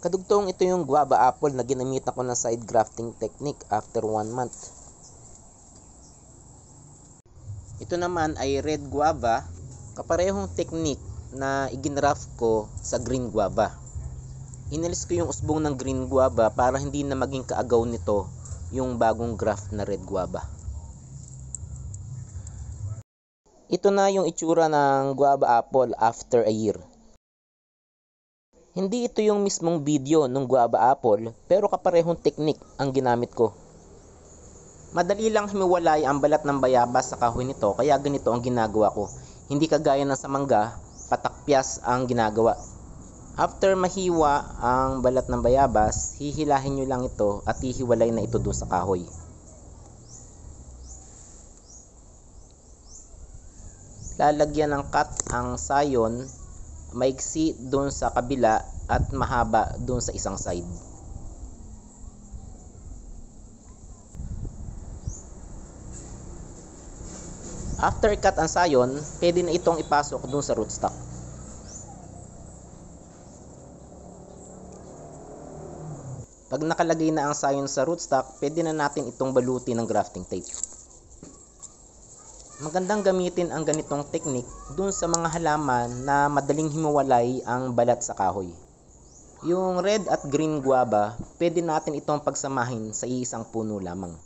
Kadugtong ito yung guava apple na ginamit ko ng side grafting technique after 1 month. Ito naman ay red guava, kaparehong technique na iginraft ko sa green guava. Inalis ko yung usbong ng green guava para hindi na maging kaagaw nito yung bagong graft na red guava. Ito na yung itsura ng guava apple after a year. Hindi ito yung mismong video ng guava apple, pero kaparehong technique ang ginamit ko. Madali lang himiwalay ang balat ng bayabas sa kahoy nito, kaya ganito ang ginagawa ko. Hindi kagaya ng sa mangga, patakpyas ang ginagawa. After mahiwa ang balat ng bayabas, hihilahin nyo lang ito at hihiwalay na ito doon sa kahoy. Lalagyan ng cut ang sayon, maigsi doon sa kabila at mahaba doon sa isang side. After i-cut ang sayon, pwede na itong ipasok doon sa rootstock. Pag nakalagay na ang sayon sa rootstock, pwede na natin itong balutin ng grafting tape. Magandang gamitin ang ganitong technique dun sa mga halaman na madaling himuwalay ang balat sa kahoy. Yung red at green guava, pwede natin itong pagsamahin sa isang puno lamang.